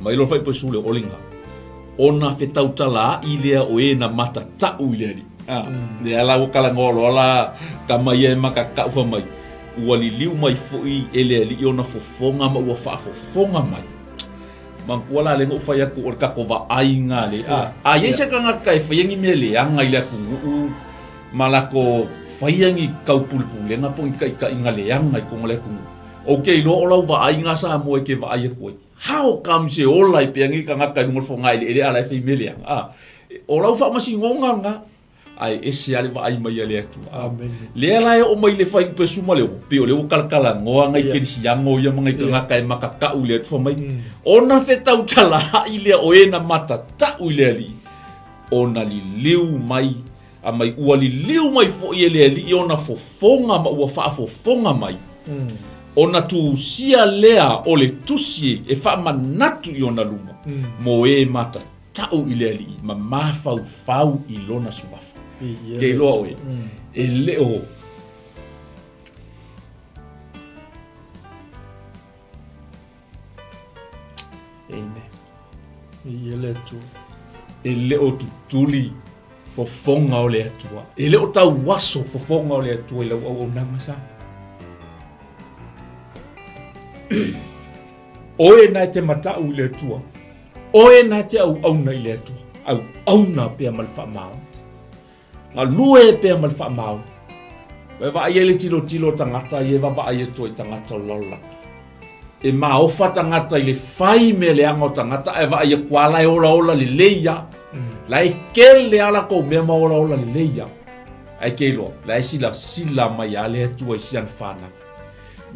mai lo fai posule olinga ona fetau tala ilea o na mata tau ile ni ala o kala ngolo ala kamaye maka ka fa mai wali liu mai foi ele li ona fofonga ma wa fa fofonga mai mangkuala le ngo fai aku or ka kova ainga le yesa ka ngakai fai ngi mele anga ile ku malako faiangi kaupulpule nga pong ka ingale yang ngai kong le kong okay lo olau va ai nga sa mo ke va ai ko how come se olai piangi ka nga ka ngol fo ngai le ala fe meliang olau fa masingonga nga ai ese ale va ai mai le tu le ala o mai le fai pe suma le pe o le kalkala ngoa ngai ke si yango ya ngai ka nga ka makaka u le fo mai ona fe tau tala ile o ena mata ta u le ali ona li liu mai mai uali liu mai fo ele li ona fofonga ma ua fa fofonga mai ona tu sia lea o le tusi e fa manatu I ona luma mo e mata tau ile li ma fau I lona suafa ke lo e leo e leo tutuli fofonga o le atua. E leo tau waso fofonga o le atua I lau au nanga sa. Oe na te matau I le atua. Oe na te au na I le atua. Au na pea malfa mao. Nga lue pea malfa mao. Wa va ai le tilo tangata ye va ai to tangata lola. E ma ofa tangata I le fai me le anga tangata e va ai kwala ola le leia. Lai kele ala ko me ola le leia. Ai kelo, lai sila mai ale tua sian fana.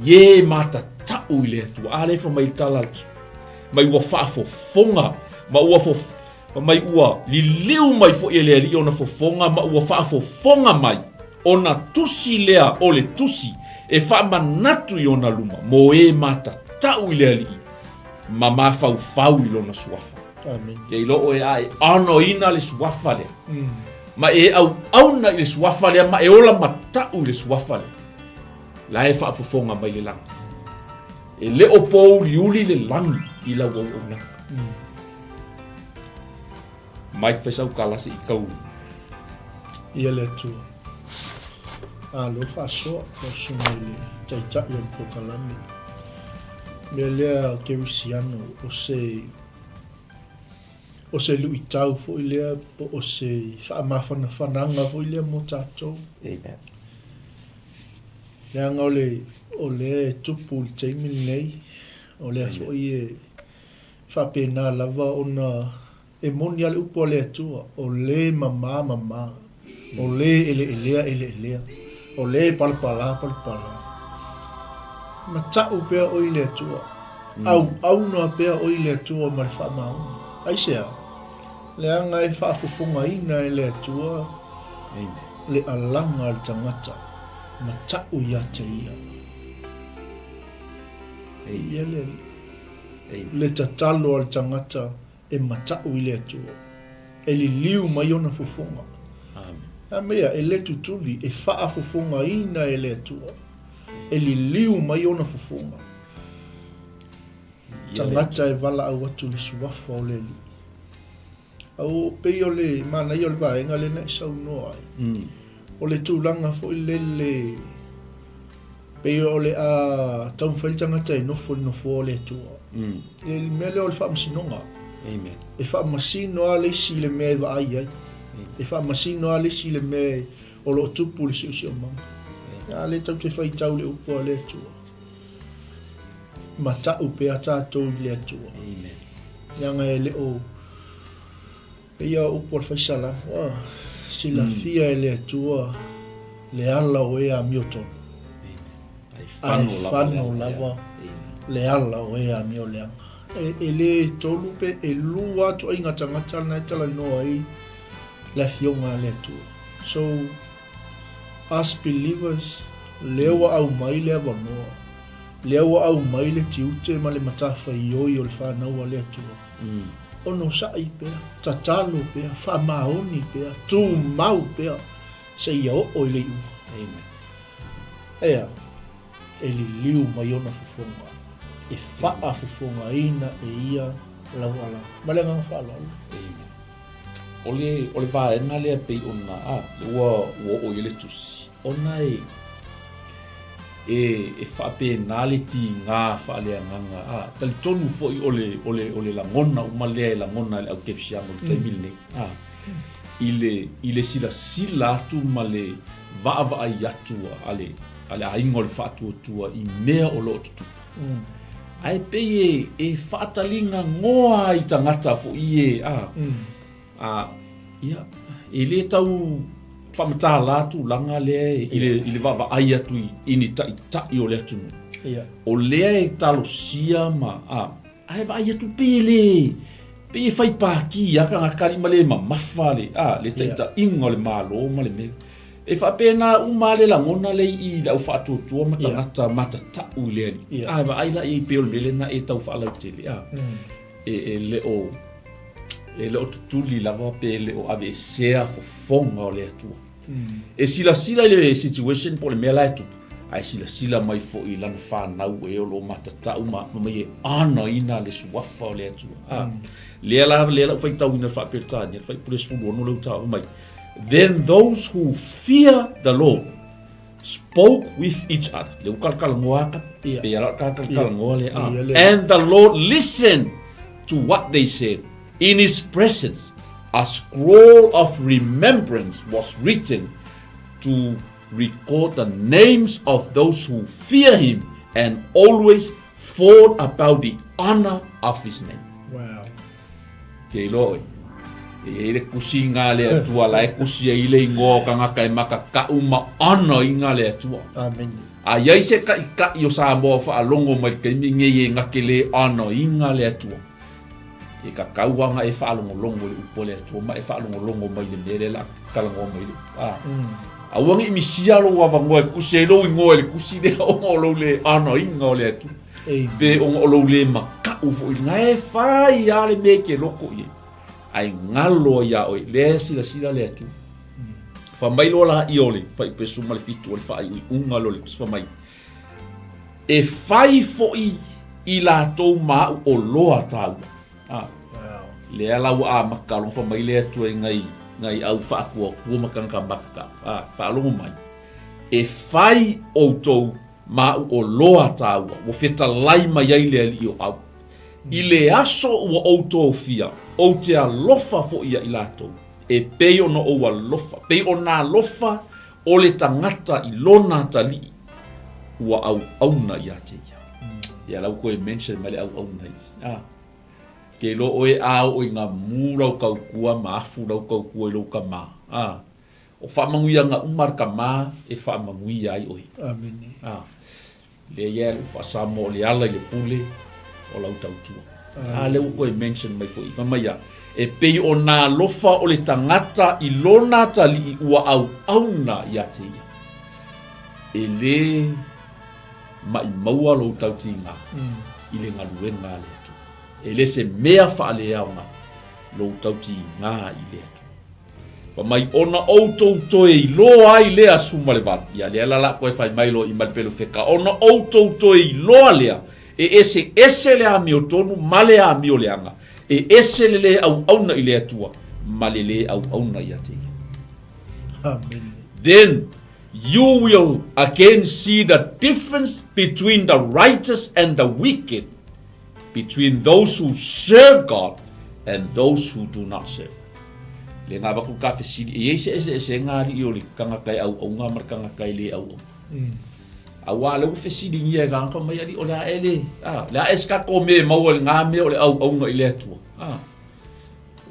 Ye mata tau le tua ale fa mai tala. Mai wa fa fonga, ma wa fo mai ua li liu mai fo ele li ona fo fonga ma ua fa fonga mai. Ona tusi lea ole tusi e fa manatu I ona luma. Mo e mata tau le li. Ma fau I lona suafa. Amen. Ke lo o ai ano ina le suafa le. Ma e au na le suafa le ma e ola mata u le suafa le. La e fa fofonga mai le lang. E le o pou liuli le lang I la wo ona. Mai fa sau kalasi I kau. Ia le tu. Lo fa so sumele taicha yo pokalami. Me le ke usiano o se lui tau fo ilea po o se whaamawhana whananga fo ilea mo tātou. Amen. Lea ngā o le tupu le teimini nei, o lea fo I e whapena lava o na e moni ale upo le atua, o le mama, o le elea, o le palpala. Ma tau pea o ile atua, au noa pea o ile atua ma le whaamau. Aisea, lea ngai whaafufunga ina e le atua, le alanga al tangata, ma tau ia te ia. Ia le tatalo al tangata e ma tau I le atua, e li liu mai ona fufunga. A mea e le tutuli e whaafufunga ina e le atua, e li liu mai ona fufunga. Tangata e wala au atu le suafa o le li. Au pei o le mana I o le vaenga le na sau noa ai. O le tūlanga fo I le pei o le a taumwhai tangata e nofo o le atua. E mea le o le whaamsinonga. Amen. E whaamasino a lesi le mea wa ai ai. E whaamasino a lesi le mea o lo tupu le si o manga. Ia le tau te whai tau le upua le atua. Ma tau pe a tātou i le atua. Amen. Ianga e le o ia upua whai sala. Sila fia e le atua le ala o ea miotonu. Ai whano lava le ala o ea mio leanga. E le tolu pe e lua to inga tangata na tala noa i la fionga le atua. So, as believers, lewa au mai le avanoa. Lewa au mai le tiute ma le matafa i oi o le whanau le atua. Ono sai pea, tatalo pea, whamaoni pea, tū mau pea, se ia o le iu. Amen. Ea, e li liu mai ona fufonga. E whaa fufonga ina e ia lau ala. Malenga whala ala. Amen. Ole vaenga lea pei ona, ua o ile tusi. Ona e whapena le ti ngā whalea nganga. Tali tonu foi ole la ngona, umalea la ngona le au kepsiamo le taimile. Ile sila tu male va ai atua ale aingo le whātua i mea o lo tutupa. Ai pei e whaatalinga ngoa i tangata fo i ia, e le tau whamata latu langa lea ile va ai atu i ni tai o le atunu. O lea e talo sia ma, ai va ai atu pe fai pāki aka ngakari ma le mamafa le taita inga le malo ma le mea. E whapena umale la ngona le i lau whaatuatua ma tangata mata tau lea ni. Ai va ai la i peo le mele na e tau whaalau te lea. E le o tutuli lava pe le o ave e sea fofonga o le atua. E sila le situation po le mea la etupu. Ai sila mai fo i lana whanau e o lo mata tau ma mai e ana ina le suafa o le atua. Lea la whai tau ina whaapetani, whai pures fulu ono lau tau mai. Then those who fear the Lord spoke with each other. And the Lord listened to what they said. In his presence, a scroll of remembrance was written to record the names of those who fear him and always thought about the honor of his name. Wow. Ke loi. E le kusi ngā le atua la e kusi e ile ngō ka ngaka e maka ka uma ana i ngā le atua. Amen. A iai se ka i o sa moa wha alongo mai ka minge e ngake le ana i ngā le atua. E ka kauanga e wha alongo longo le upo le atua ma e wha alongo longo mai le mere la kalango mai le. A wangi i misia lo wawa ngoe kusi e lo i ngoe le kusi le ongo lo le ana i ngā le atua. Pe ongo lo le maka ufo i ngā e whai a le meke loko i ai ngalo ia oi le sila le atu fa mai lo la iole fa i pesu mal fitu le fa i unga lo le fa mai e fai fo i la to ma o loa tau le ala wa makalo fa mai le atu ngai au fa ko makanga maka fa lo mai e fai o to ma o loa tau wo feta lai mai ai le i o au i le aso o auto fia o te alofa fo ia i latou e pei ona o alofa pei ona alofa o le tangata i lona tali ua auna ia te ia lau koe mention mai le auna i ke lo oe au o ngā mūra o kaukua ma afu rau kaukua i lau ka mā o whaamanguia ngā umar ka mā e whaamanguia ai oe Amen. le ia le whaasamo le ala i le pule o lau tautua. Le uko e mention mai fo i whamaya. E pei o nā lofa o le tangata i lona tali i ua auna i ate ia. E le mai maua lo tauti ngā. I le Galuega le atu. E le se mea wha le au ngā. Lo tauti ngā i le atu. Whamai ona outou toe i loa ai lea suma le vatu. Ia lea lala koe whai mailo i malpelo wheka. Ona outou toe i loa lea. E ese le a mio tonu male a mio leanga e ese le au auna i le atua male le au auna i ate. Amen. Then you will again see the difference between the righteous and the wicked, between those who serve God and those who do not serve. Le ngā waku ka fesili, e se ngāri i o le kangakai au ngā mar kangakai le au. A wā lau fesili ngia ngā mai ali o le ele. Le a eska ko me maua le ngā me o le au ngā i le atua.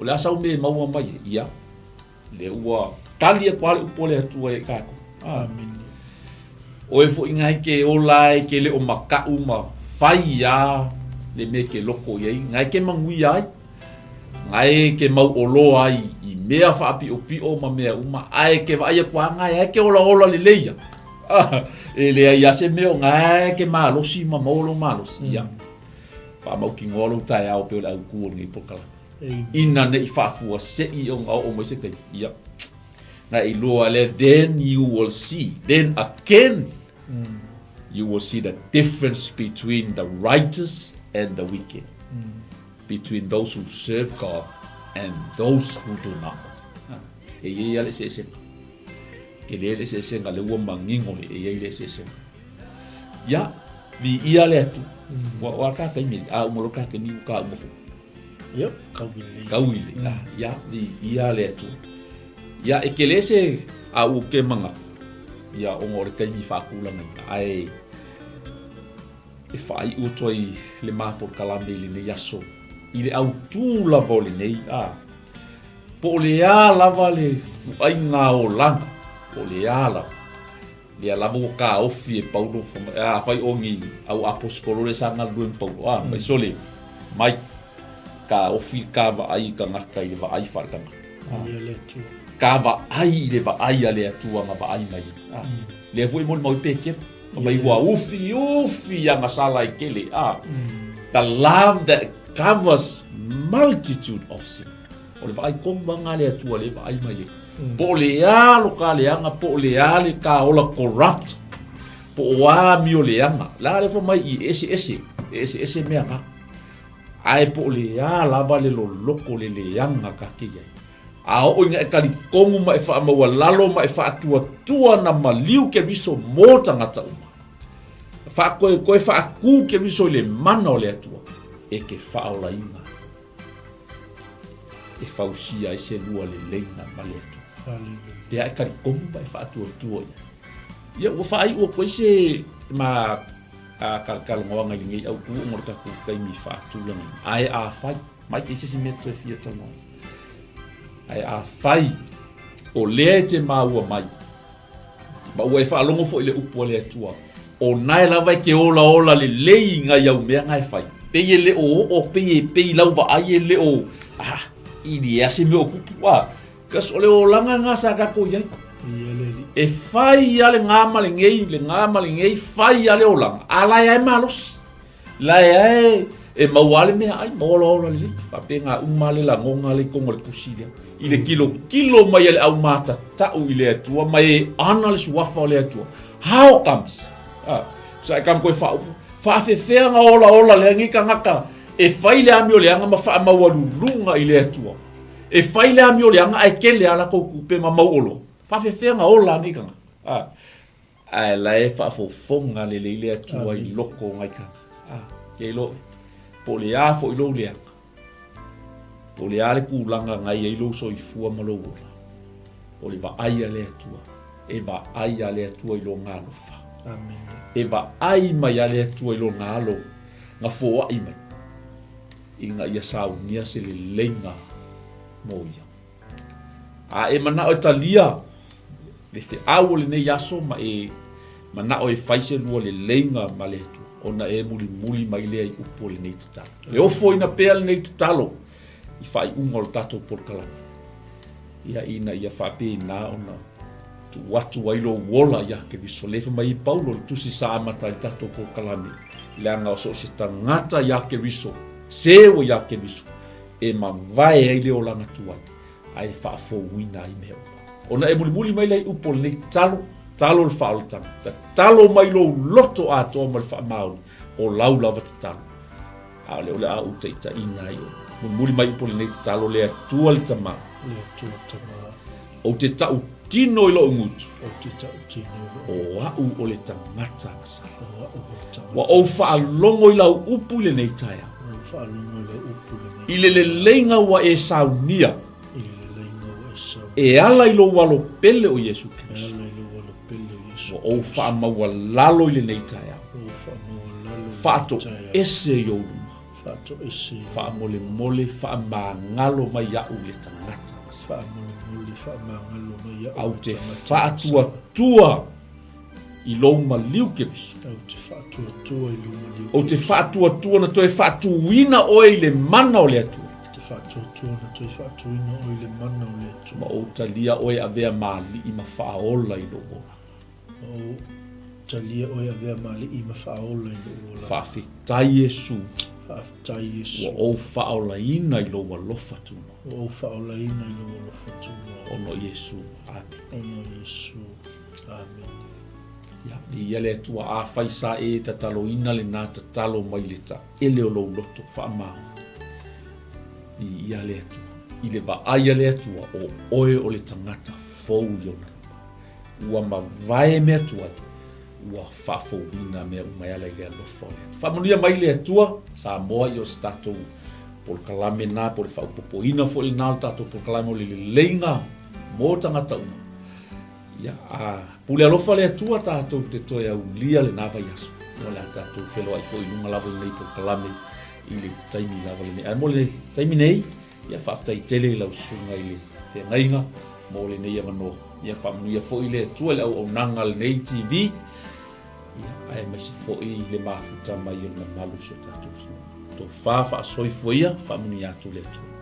O le asau me maua mai ia. Le ua tali e kwa le upo le atua e kako. O e fo ingai ke o lai ke le o makau ma fai ia le me ke loko iei. Ngai ke mangui ai. Ngai ke mau olo ai i mea whaapi o pio ma mea uma. Ai ke vai e kwa ngai ai ke ola le leia. E le ia se meo ngai ke malosi ma maolo malosi ia. Wha mau ki ngolo tai au peo le au kua ngai pokala. Ina ne i whaafua se i o ngau o mai se kei. Ia. Ngai i loa le then you will see. Then again you will see the difference between the righteous and the wicked. Between those who serve God and those who do not. E ia le se. Ke le se nga le ua mangingo le e le se. Ya, vi ia le atu. Wa ka kai mi a umoro ka ke ni ka umofo. Yep, kawile. Ya, vi ia le atu. Ya e ke le se a u ke manga. Ya o ngore kai mi fa kula ngai. Ai e fai u toi le mapo kalambe le yaso. I le au tū lava o le nei, po le a lava le ai ngā o langa, po le a lava. Le a lava o ka ofi e paulo, fai ongi au aposkolo le sanga luen paulo, mai sole, mai ka ofi ka va ai ka ngaka i le va ai wharekanga. Ka va ai le va ai a le atua nga va ai mai. Le a vui mol mau peke, mai ua ufi a ngasala i kele, the love that covers multitude of sin. O le vai komba ngā le atua le vai mai. Po le alo ka le anga, po le ale ka ola corrupt. Po oa mi o le anga. La le fo mai i ese mea ka. Ai po le ala vale lo loko le anga ka kia. A o inga e kali kongu ma e wha maua lalo ma e wha atua na maliu ke miso mō tangata uma. Wha koe wha aku ke miso le mana o le atua. E ke whaola inga. E whausia e se lua le lenga ma le atua. Pea e kari kongu ma e wha atua ia. Ia ua whaai ua koe se ma kalkalongoanga i ngei au ua ngorka ku kai mi wha atua ngai. Ai a whai. Mai ke se me toe fia tanoa. Ai a whai. O lea te maua mai. Ma ua e whaalongo fo i le upo le atua. O nai lava ke ola le lei ngai au mea ngai whai. Pei le o pei lau va ai le o i di ase me o kupu kas ole o langa nga sa ka ko ia e fai ale nga male ngei fai ale o langa ala ia malos la ia e mawale me ai molo le fa penga umale la ngonga le kongo le kusilia i le kilo mai ale au mata ta u ile atua mai ana le suafa le atua how comes sa kam ko fa fefea nga ola le ngi ka ngaka e fai le ami o le anga ma fa mawalu lunga i le atua e fai le ami o le anga ai kele ala ko kupe ma mauolo fa fefea nga ola ngi ka ai la e fa fo fonga le le atua i loko ngai ka ke lo po le a fo i lo le anga po le ale kulanga ngai i lo so i fua ma lo o le va ai le atua e va ai le atua i lo ngalo fa amen. E va ai mai ale atua i lo ngalo nga fo ai mai inga ia sau nia se le lenga moia a e mana o talia le fe au le ne yaso ma e mana o e faise lua le lenga ma le tu ona e muli mai le ai upo le nei talo e o foi na pea le nei talo i fai ungol tato por kala ia ina ia fa pe na ona tu watu wailo wola ya ke biso lefe mai paulo tu si sa mata tato por kala ni le anga so se tangata ya ke biso se o ya ke biso e ma vai ai le olanga tua ai fa fo wina i me ona e muli mai le upo le talo le fa ta talo mai lo loto a to mal fa mau o laula va talo a le ola u te ta ina yo muli mai upo le talo le tua le tama o te ta tino i lo ngutu o te ta tino o au o le tangata sa wa o fa longo i lau upu le nei taia whaalunga le upu le I le leleiga ua e saunia I le leleiga ua e sau. e ala I lo walo pele o Iesu Kristo. Ala I lo walo pele o Iesu. Ua ou whaamaua lalo I le nei tae au. O whaamaua lalo. Whaato ese I oulunga. Whaato ese. Whaamole mole whaamangalo mai au le tangata. Whaamole mole whaamangalo mai au. Au te whaatua tua I lo maliu ke biso. Au te whaatua tua I lo maliu. O te whaatua tua na toe whaatuina oe I le mana o le atua. Te whaatua tua na toi whaatuina o I le mana o le atua. Ma o talia oe avea mali I ma whaaola I lo ola. O talia oe avea mali I ma whaaola I lo ola. Whaafetai Iesu. Whaafetai Iesu. Ua o whaolaina I lo walofa tuna. O whaolaina I lo walofa tuna. Ono Iesu. Amen. Ono Iesu. Amen. Ia ia le atua a whaisa e tataloina le nā tatalo mai le ta ele o lou loto whaamau. Ia le atua. I le vaaia le atua o oe o le tangata fou iona. Ua mawae me atua. Ua whafouina mea umayala I le alofa o le atua. Whamonia mai le atua. Sa moa I o statou pol kalame nā po le whaupopoina fo le nā tatou pol kalame o le leleiga mo tangata uma. Ia a pule alofa le atua tātou te toi au lia le nāwai aso. Mo le tātou whelo ai fo I nunga lava nei po kalame I le taimi lava le nei. A mo le taimi nei, ia whaftai tele lau sunga I le whengainga, mo le nei amano. Ia whamnuia fo I le atua le au nanga le nei TV. Ia ai maisi fo I le mafuta mai o na malu so tātou. Tō whawha soi fo ia, whamnuia atu le atua.